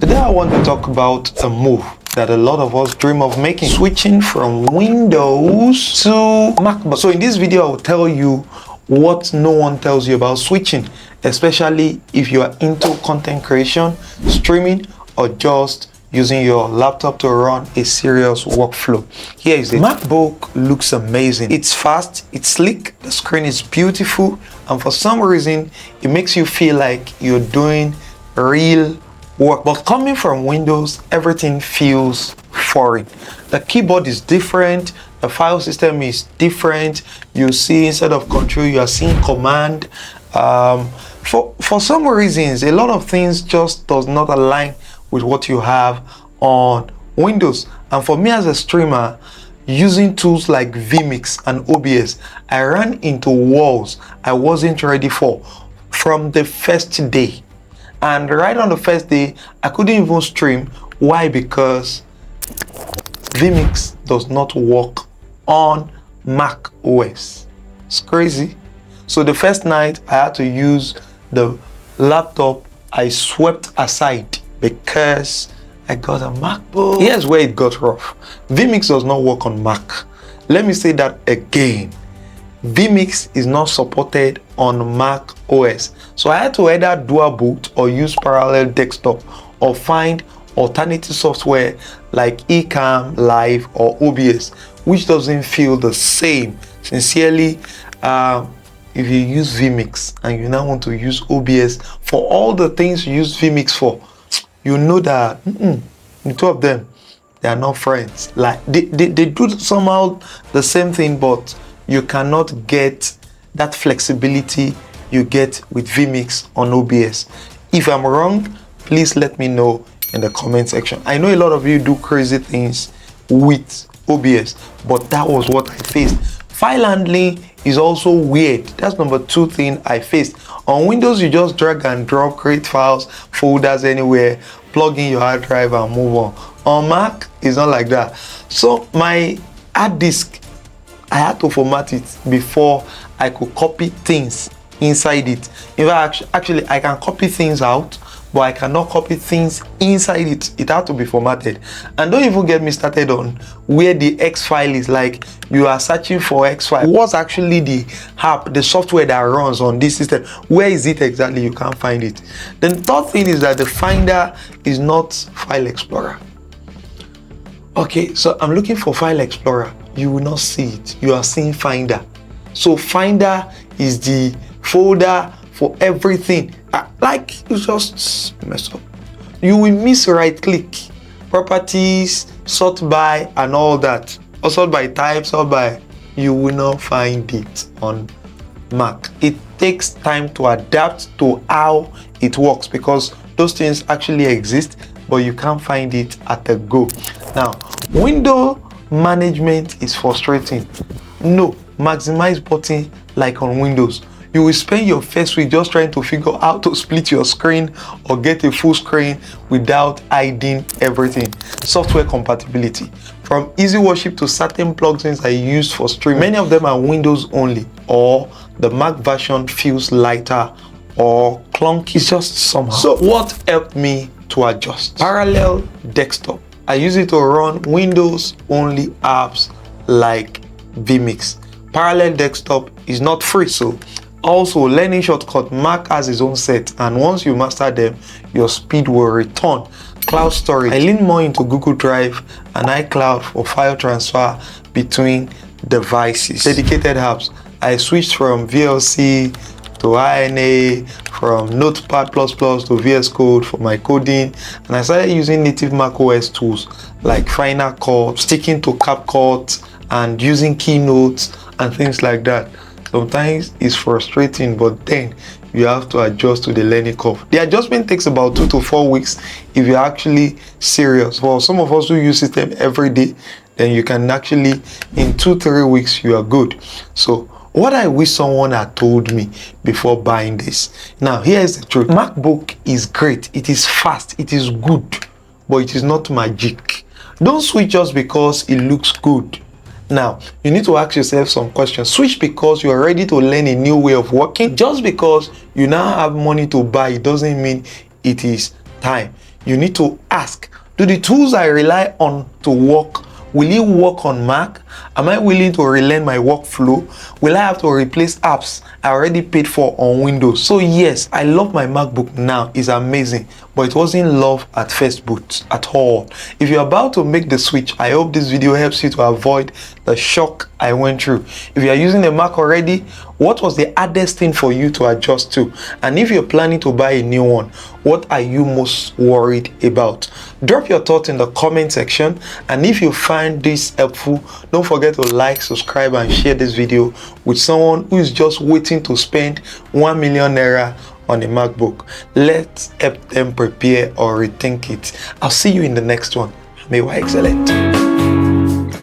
Today I want to talk about a move that a lot of us dream of making, switching from Windows to MacBook. So in this video, I will tell you what no one tells you about switching, especially if you are into content creation, streaming, or just using your laptop to run a serious workflow. Here is it. MacBook looks amazing. It's fast, it's sleek, the screen is beautiful, and for some reason, it makes you feel like you're doing real work. But coming from Windows, everything feels foreign. The keyboard is different, the file system is different. You see, instead of control, you are seeing command. For some reasons, a lot of things just does not align with what you have on Windows. And for me as a streamer, using tools like vMix and OBS, I ran into walls I wasn't ready for from the first day. And right on the first day, I couldn't even stream. Why? Because vMix does not work on macOS. It's crazy. So the first night, I had to use the laptop I swept aside because I got a MacBook. Here's where it got rough. vMix does not work on Mac. Let me say that again. vMix is not supported on Mac OS. So I had to either dual boot or use parallel desktop or find alternative software like Ecamm, Live, or OBS, which doesn't feel the same. Sincerely, if you use vMix and you now want to use OBS for all the things you use vMix for, you know that the two of them, they are not friends. Like they do somehow the same thing, but you cannot get that flexibility you get with vMix on OBS. If I'm wrong, please let me know in the comment section. I know a lot of you do crazy things with OBS, but that was what I faced. File handling is also weird. That's number two thing I faced. On Windows, you just drag and drop, create files, folders anywhere, plug in your hard drive and move on. On Mac, it's not like that. So my hard disk, I had to format it before I could copy things inside it. In fact, actually, I can copy things out, but I cannot copy things inside it. It had to be formatted. And don't even get me started on where the X file is. Like, you are searching for X file. What's actually the app, the software that runs on this system? Where is it exactly? You can't find it. Then third thing is that the Finder is not File Explorer. Okay, so I'm looking for File Explorer. You will not see it. You are seeing Finder. So Finder is the folder for everything. Like, you just mess up. You will miss right click, properties, sort by, and all that. Or sort by type, sort by. You will not find it on Mac. It takes time to adapt to how it works because those things actually exist, but you can't find it at a go. Now, window management is frustrating. No maximize button like on Windows. You will spend your first week just trying to figure out how to split your screen or get a full screen without hiding everything. Software compatibility. From easy worship to certain plugins I use for streaming, many of them are Windows only, or the Mac version feels lighter or clunky. It's just somehow. So what helped me to adjust? Parallel desktop. I use it to run Windows only apps like vMix. Parallel desktop is not free, so also learning shortcut. Mac has its own set, and once you master them, your speed will return. Cloud storage. I lean more into Google Drive and iCloud for file transfer between devices. Dedicated apps. I switched from VLC to INA, from Notepad++ to VS Code for my coding, and I started using native macOS tools like Final Cut, sticking to CapCut, and using keynotes and things like that. Sometimes it's frustrating, but then you have to adjust to the learning curve. The adjustment takes about 2 to 4 weeks if you're actually serious. For some of us who use system every day, then you can actually, in 2-3 weeks, you are good. So what I wish someone had told me before buying this. Now, here's the truth. MacBook is great. It is fast. It is good, but it is not magic. Don't switch just because it looks good. Now, you need to ask yourself some questions. Switch because you are ready to learn a new way of working. Just because you now have money to buy, it doesn't mean it is time. You need to ask, do the tools I rely on to work, will it work on Mac? Am I willing to relearn my workflow? Will I have to replace apps I already paid for on Windows? So yes, I love my MacBook now. It's amazing, but it wasn't love at first boot at all. If you're about to make the switch, I hope this video helps you to avoid the shock I went through. If you are using a Mac already, what was the hardest thing for you to adjust to? And if you're planning to buy a new one, what are you most worried about? Drop your thoughts in the comment section, and if you find this helpful, don't forget to like, subscribe, and share this video with someone who is just waiting to spend 1 million naira on a MacBook. Let's help them prepare or rethink it. I'll see you in the next one. May you excellent.